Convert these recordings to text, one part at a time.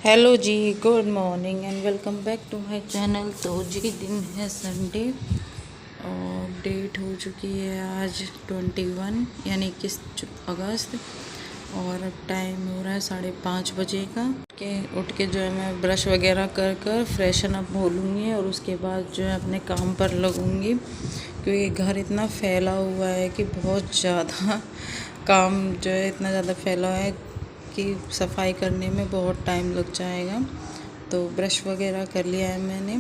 Hello जी, good morning and welcome back to my channel. तो जी दिन है संडे और डेट हो चुकी है आज 21 यानी 21 अगस्त और अब टाइम हो रहा है 5:30 बजे का। उठ के जो है मैं ब्रश वगैरह कर फ्रेशन अप हो लूँगी और उसके बाद जो है अपने काम पर लगूँगी, क्योंकि घर इतना फैला हुआ है कि बहुत ज़्यादा काम जो है इतना ज़्यादा फैला है कि सफाई करने में बहुत टाइम लग जाएगा। तो ब्रश वगैरह कर लिया है मैंने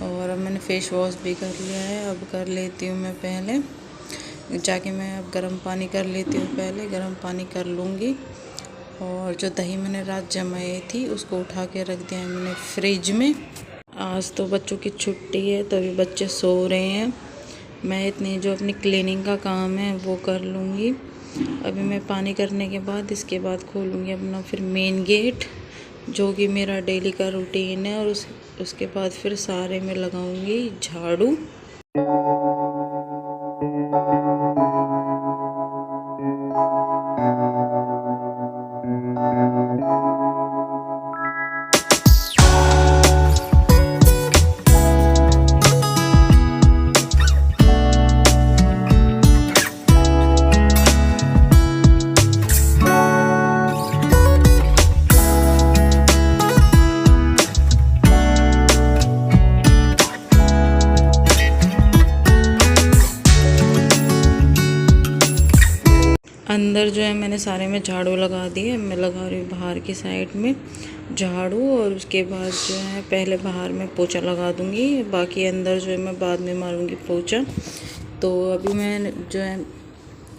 और अब मैंने फेस वॉश भी कर लिया है। अब कर लेती हूँ मैं पहले जाके मैं अब गर्म पानी कर लेती हूँ, पहले गर्म पानी कर लूँगी। और जो दही मैंने रात जमाई थी उसको उठा के रख दिया है मैंने फ्रिज में। आज तो बच्चों की छुट्टी है तो अभी बच्चे सो रहे हैं। मैं इतनी जो अपनी क्लीनिंग का काम है वो कर लूँगी। अभी मैं पानी करने के बाद इसके बाद खोलूँगी अपना फिर मेन गेट, जो कि मेरा डेली का रूटीन है। और उसके बाद फिर सारे में लगाऊँगी झाड़ू। अंदर जो है मैंने सारे में झाड़ू लगा दी है। मैं लगा रही हूँ बाहर की साइड में झाड़ू और उसके बाद जो है पहले बाहर में पोछा लगा दूँगी, बाकी अंदर जो है मैं बाद में मारूँगी पोछा। तो अभी मैं जो है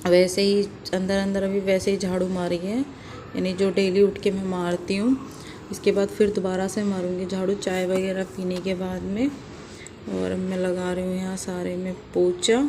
वैसे ही अंदर अभी वैसे ही झाड़ू मारी है, यानी जो डेली उठ के मैं मारती हूँ। इसके बाद फिर दोबारा से मारूँगी झाड़ू चाय वगैरह पीने के बाद में। और अब मैं लगा रही हूँ यहाँ सारे में पोछा।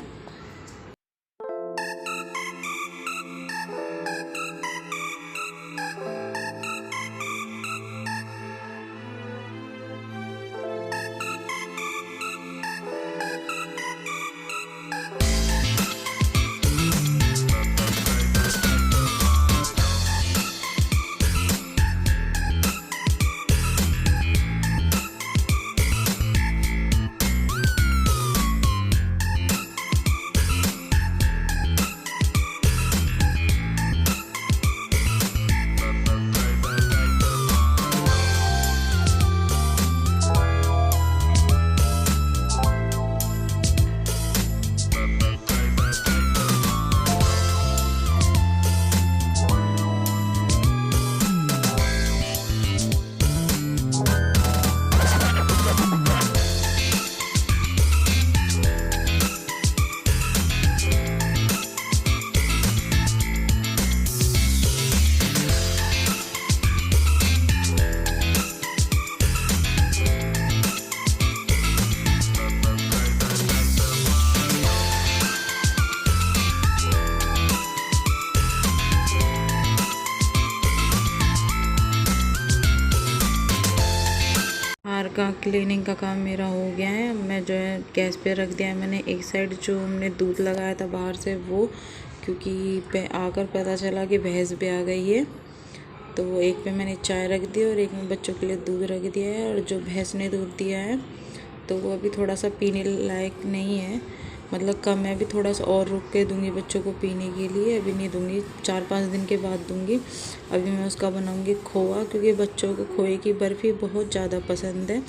बाहर का क्लीनिंग का काम मेरा हो गया है। मैं जो है गैस पे रख दिया है मैंने। एक साइड जो हमने दूध लगाया था बाहर से वो, क्योंकि आकर पता चला कि भैंस भी आ गई है, तो एक पे मैंने चाय रख दी और एक में बच्चों के लिए दूध रख दिया है। और जो भैंस ने दूध दिया है तो वो अभी थोड़ा सा पीने लायक नहीं है, मतलब कम है। अभी थोड़ा सा और रुक के दूंगी बच्चों को पीने के लिए, अभी नहीं दूंगी, 4-5 दिन के बाद दूंगी। अभी मैं उसका बनाऊंगी खोआ, क्योंकि बच्चों को खोए की बर्फ़ी बहुत ज़्यादा पसंद है।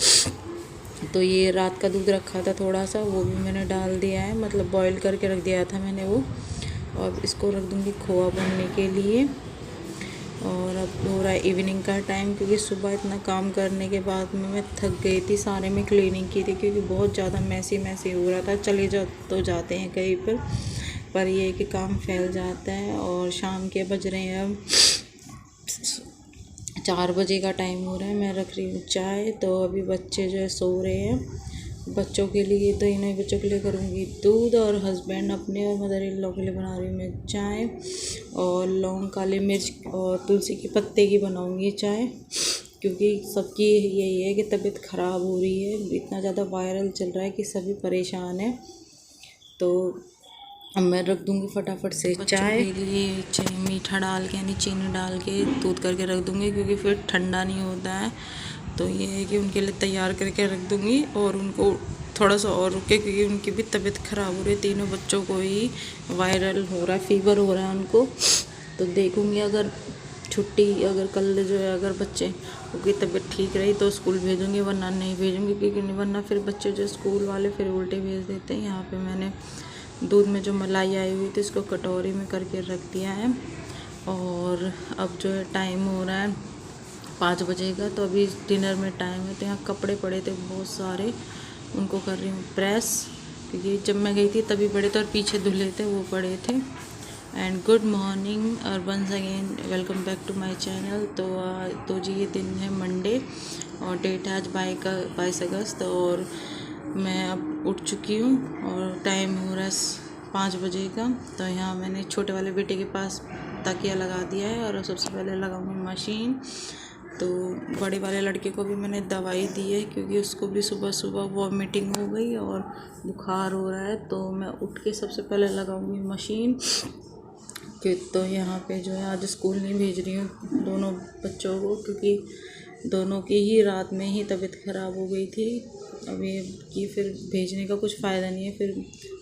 तो ये रात का दूध रखा था थोड़ा सा, वो भी मैंने डाल दिया है, मतलब बॉईल करके रख दिया था मैंने वो। और इसको रख दूँगी खोआ बनने के लिए। और अब हो रहा है इवनिंग का टाइम, क्योंकि सुबह इतना काम करने के बाद में मैं थक गई थी। सारे में क्लीनिंग की थी क्योंकि बहुत ज़्यादा मैसी हो रहा था। चले जाते हैं कहीं पर ये है कि काम फैल जाता है। और शाम के बज रहे हैं अब 4 बजे का टाइम हो रहा है। मैं रख रही हूँ चाय। तो अभी बच्चे जो है सो रहे हैं। बच्चों के लिए तो इन्हीं बच्चों के लिए करूँगी दूध, और हस्बैंड अपने और मदर इन लॉ के लिए बना रही हूँ मैं चाय। और लौंग, काली मिर्च और तुलसी के पत्ते की बनाऊँगी चाय, क्योंकि सबकी यही है कि तबीयत ख़राब हो रही है। इतना ज़्यादा वायरल चल रहा है कि सभी परेशान हैं। तो अब मैं रख दूँगी फटाफट से चाय के लिए मीठा डाल के यानी चीनी डाल के दूध करके रख दूँगी, क्योंकि फिर ठंडा नहीं होता है। तो ये है कि उनके लिए तैयार करके रख दूँगी और उनको थोड़ा सा और रुके, क्योंकि उनकी भी तबीयत ख़राब हो रही है। तीनों बच्चों को ही वायरल हो रहा है, फीवर हो रहा है उनको। तो देखूँगी अगर छुट्टी अगर कल जो है अगर बच्चे की तबीयत ठीक रही तो स्कूल भेजूँगी, वरना नहीं भेजूँगी, क्योंकि वरना फिर बच्चे जो स्कूल वाले फिर उल्टे भेज देते हैं। यहाँ पे मैंने दूध में जो मलाई आई हुई थी इसको कटोरी में करके रख दिया है। और अब जो है टाइम हो रहा है 5 बजे का, तो अभी डिनर में टाइम है। तो यहाँ कपड़े पड़े थे बहुत सारे, उनको कर रही हूँ प्रेस, क्योंकि जब मैं गई थी तभी पड़े थे और पीछे धुले थे वो पड़े थे। एंड गुड मॉर्निंग और once again welcome back to my channel. तो जी ये दिन है मंडे और डेट है आज 22 अगस्त और मैं अब उठ चुकी हूँ और टाइम हो रहा है 5 बजे का। तो यहाँ मैंने छोटे वाले बेटे के पास तकिया लगा दिया है और सबसे पहले लगाऊंगी मशीन। तो बड़े वाले लड़के को भी मैंने दवाई दी है, क्योंकि उसको भी सुबह सुबह वॉमिटिंग हो गई और बुखार हो रहा है। तो मैं उठ के सबसे पहले लगाऊंगी मशीन। तो यहाँ पे जो है आज स्कूल नहीं भेज रही हूँ दोनों बच्चों को, क्योंकि दोनों की ही रात में ही तबीयत ख़राब हो गई थी। अब ये कि फिर भेजने का कुछ फ़ायदा नहीं है, फिर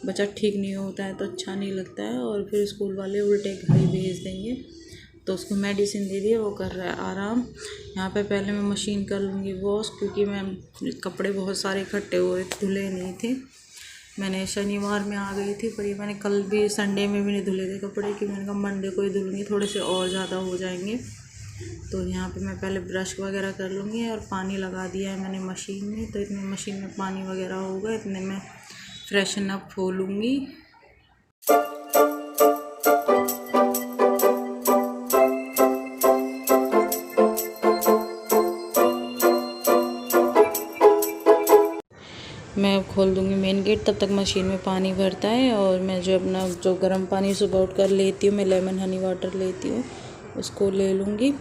बच्चा ठीक नहीं होता है तो अच्छा नहीं लगता है, और फिर स्कूल वाले उल्टे घर ही भेज देंगे। तो उसको मेडिसिन दे दी, वो कर रहा है आराम। यहाँ पे पहले मैं मशीन कर लूँगी वॉश, क्योंकि मैं कपड़े बहुत सारे इकट्ठे हुए धुले नहीं थे। मैंने शनिवार में आ गई थी, पर ये मैंने कल भी संडे में भी नहीं धुले थे कपड़े, कि मैंने कहा मंडे को ही धुलूँगी, थोड़े से और ज़्यादा हो जाएंगे। तो यहाँ पे मैं पहले ब्रश वगैरह कर लूँगी और पानी लगा दिया है मैंने मशीन में। तो इतने मशीन में पानी वगैरह होगा, इतने में फ्रेशन अप हो लूँगी। मैं अब खोल दूँगी मेन गेट, तब तक मशीन में पानी भरता है। और मैं जो अपना जो गर्म पानी सुबह उठ कर लेती हूँ, मैं लेमन हनी वाटर लेती हूँ, उसको ले लूँगी।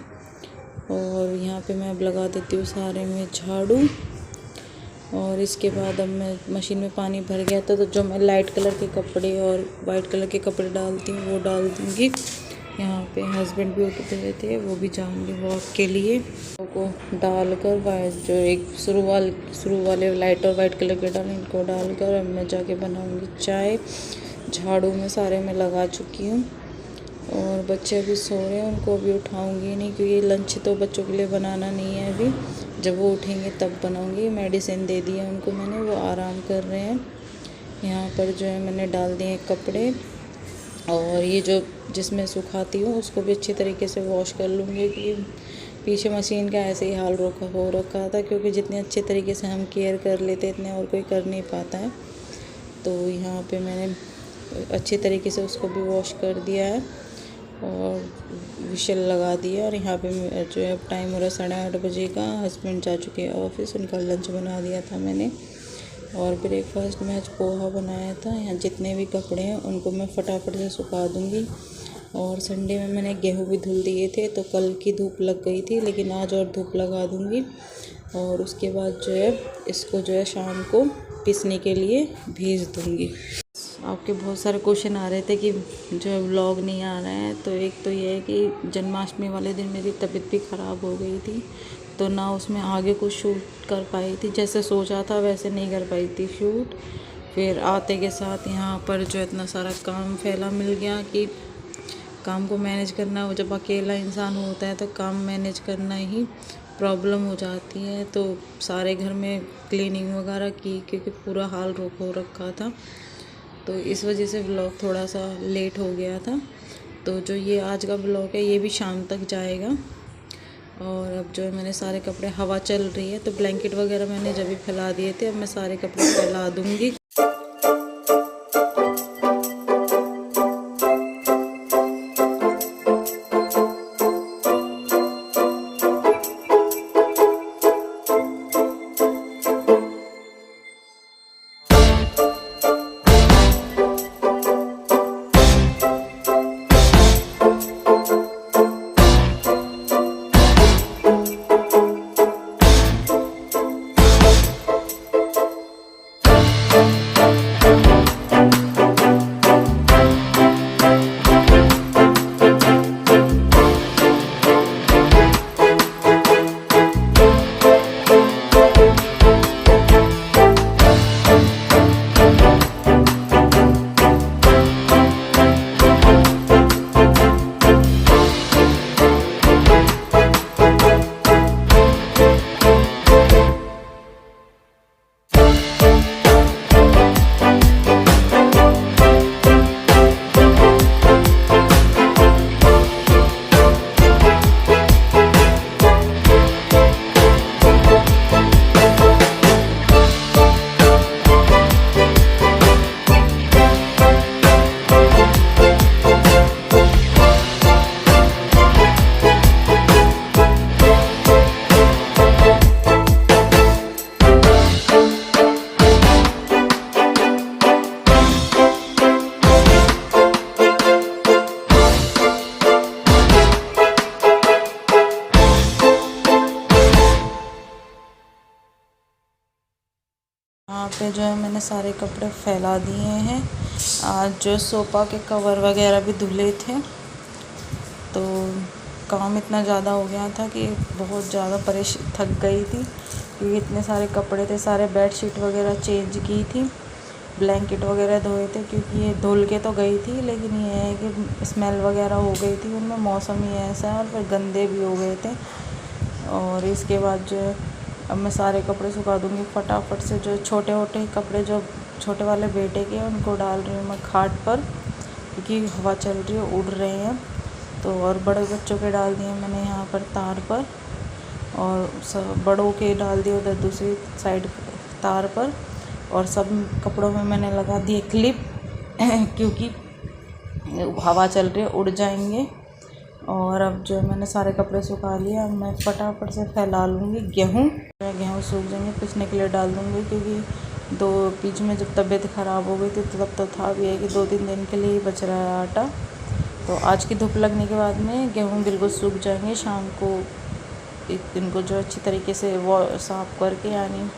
और यहाँ पे मैं अब लगा देती हूँ सारे में झाड़ू। और इसके बाद अब मैं मशीन में पानी भर गया था, तो जो मैं लाइट कलर के कपड़े और वाइट कलर के कपड़े डालती हूँ वो डाल दूँगी। यहाँ पे हस्बैंड भी उठ गए थे, वो भी जाएंगे वॉक के लिए। को डालकर जो एक शुरू वाले लाइट और वाइट कलर के डाल इनको डालकर अब मैं जाके बनाऊँगी चाय। झाड़ू में सारे में लगा चुकी हूँ और बच्चे अभी सो रहे हैं, उनको अभी उठाऊँगी नहीं, क्योंकि लंच तो बच्चों के लिए बनाना नहीं है अभी, जब वो उठेंगे तब बनाऊँगी। मेडिसिन दे दी है उनको मैंने, वो आराम कर रहे हैं। यहाँ पर जो है मैंने डाल दिए हैं कपड़े, और ये जो जिसमें सुखाती हूँ उसको भी अच्छी तरीके से वॉश कर लूँगी, क्योंकि पीछे मशीन का ऐसे ही हाल हो रखा था, क्योंकि जितने अच्छे तरीके से हम केयर कर लेते इतने और कोई कर नहीं पाता है। तो यहाँ पे मैंने अच्छे तरीके से उसको भी वॉश कर दिया है और विशल लगा दिया। और यहाँ पे जो है अब टाइम हो रहा है 8:30 बजे का। हस्बैंड जा चुके हैं ऑफिस, उनका लंच बना दिया था मैंने। और ब्रेकफास्ट में आज पोहा बनाया था। यहाँ जितने भी कपड़े हैं उनको मैं फटाफट से सुखा दूँगी। और संडे में मैंने गेहूँ भी धुल दिए थे, तो कल की धूप लग गई थी, लेकिन आज और धूप लगा दूँगी। और उसके बाद जो है इसको जो है शाम को पीसने के लिए भेज दूँगी। आपके बहुत सारे क्वेश्चन आ रहे थे कि जो है व्लॉग नहीं आ रहा है। तो एक तो ये है कि जन्माष्टमी वाले दिन मेरी तबीयत भी ख़राब हो गई थी, तो ना उसमें आगे कुछ शूट कर पाई थी, जैसे सोचा था वैसे नहीं कर पाई थी शूट। फिर आते के साथ यहाँ पर जो इतना सारा काम फैला मिल गया कि काम को मैनेज करना, वो जब अकेला इंसान होता है तो काम मैनेज करना ही प्रॉब्लम हो जाती है। तो सारे घर में क्लीनिंग वगैरह की, क्योंकि पूरा हाल हो रखा था, तो इस वजह से व्लॉग थोड़ा सा लेट हो गया था। तो जो ये आज का व्लॉग है ये भी शाम तक जाएगा। और अब जो है मैंने सारे कपड़े, हवा चल रही है तो ब्लैंकेट वगैरह मैंने जब भी फैला दिए थे, अब मैं सारे कपड़े फैला दूँगी। यहाँ पे जो है मैंने सारे कपड़े फैला दिए हैं। आज जो सोफ़ा के कवर वगैरह भी धुले थे, तो काम इतना ज़्यादा हो गया था कि बहुत ज़्यादा थक गई थी, क्योंकि इतने सारे कपड़े थे। सारे बेडशीट वगैरह चेंज की थी, ब्लैंकेट वगैरह धोए थे, क्योंकि ये धुल के तो गई थी, लेकिन ये है कि स्मेल वगैरह हो गई थी उनमें, मौसम ही ऐसा है, और फिर गंदे भी हो गए थे। और इसके बाद जो है अब मैं सारे कपड़े सुखा दूँगी फटाफट से। जो छोटे छोटे कपड़े, जो छोटे वाले बेटे के, उनको डाल रही हूँ मैं खाट पर, क्योंकि हवा चल रही है, उड़ रहे हैं। तो और बड़े बच्चों के डाल दिए मैंने यहाँ पर तार पर, और सब बड़ों के डाल दिए उधर दूसरी साइड तार पर। और सब कपड़ों में मैंने लगा दिए क्लिप क्योंकि हवा चल रही है, उड़ जाएंगे। और अब जो मैंने सारे कपड़े सुखा लिए, अब मैं फटाफट से फैला लूँगी गेहूँ सूख जाएंगे, पिसने के लिए डाल दूँगी, क्योंकि बीच में जब तबीयत ख़राब हो गई थी तब तो था भी है कि 2-3 दिन के लिए ही बच रहा है आटा। तो आज की धूप लगने के बाद में गेहूँ बिल्कुल सूख जाएंगे। शाम को इनको जो अच्छी तरीके से वो साफ़ करके, यानी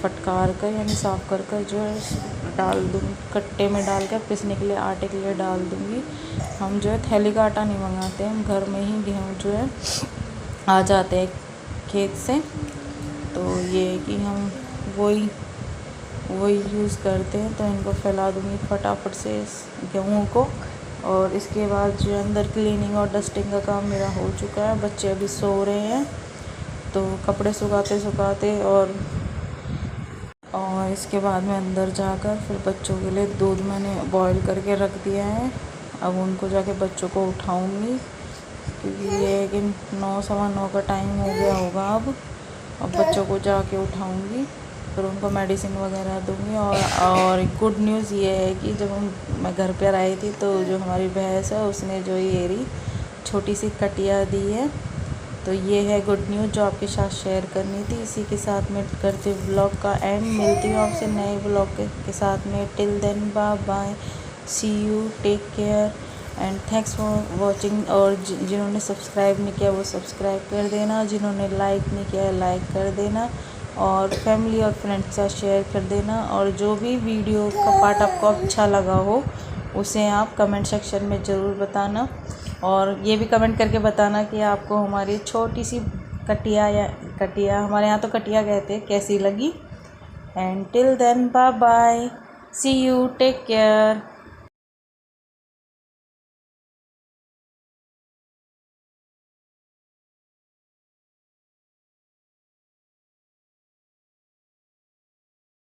फटकार कर, यानी साफ़ कर कर जो है डाल दूँगी, कट्टे में डाल कर पिसने के लिए, आटे के लिए डाल दूँगी। हम जो है थैली का आटा नहीं मंगाते हैं, हम घर में ही गेहूँ जो है आ जाते हैं खेत से। तो ये है कि हम वही यूज़ करते हैं। तो इनको फैला दूँगी फटाफट से इस गेहूँ को। और इसके बाद जो अंदर क्लीनिंग और डस्टिंग का काम मेरा हो चुका है। बच्चे अभी सो रहे हैं, तो कपड़े सुखाते और इसके बाद में अंदर जाकर फिर बच्चों के लिए दूध मैंने बॉईल करके रख दिया है। अब उनको जाके बच्चों को उठाऊंगी, क्योंकि ये है कि 9-9:15 का टाइम हो गया होगा अब बच्चों को जाके उठाऊंगी, फिर उनको मेडिसिन वगैरह दूंगी। और गुड न्यूज़ ये है कि जब मैं घर पर आई थी, तो जो हमारी भैंस है उसने जो ये छोटी सी कटिया दी है। तो ये है गुड न्यूज़ जो आपके साथ शेयर करनी थी। इसी के साथ में करती हूँ ब्लॉग का एंड। मिलती हूँ आपसे नए ब्लॉग के साथ में। Till then bye bye, see you, take care and thanks for watching. और जिन्होंने सब्सक्राइब नहीं किया वो सब्सक्राइब कर देना, जिन्होंने लाइक नहीं किया लाइक कर देना, और फैमिली और फ्रेंड्स के साथ शेयर कर देना। और जो भी वीडियो का पार्ट आपको अच्छा लगा हो उसे आप कमेंट सेक्शन में ज़रूर बताना, और ये भी कमेंट करके बताना कि आपको हमारी छोटी सी कटिया, हमारे यहाँ तो कटिया कहते हैं, कैसी लगी। And till then bye bye, see you, take care.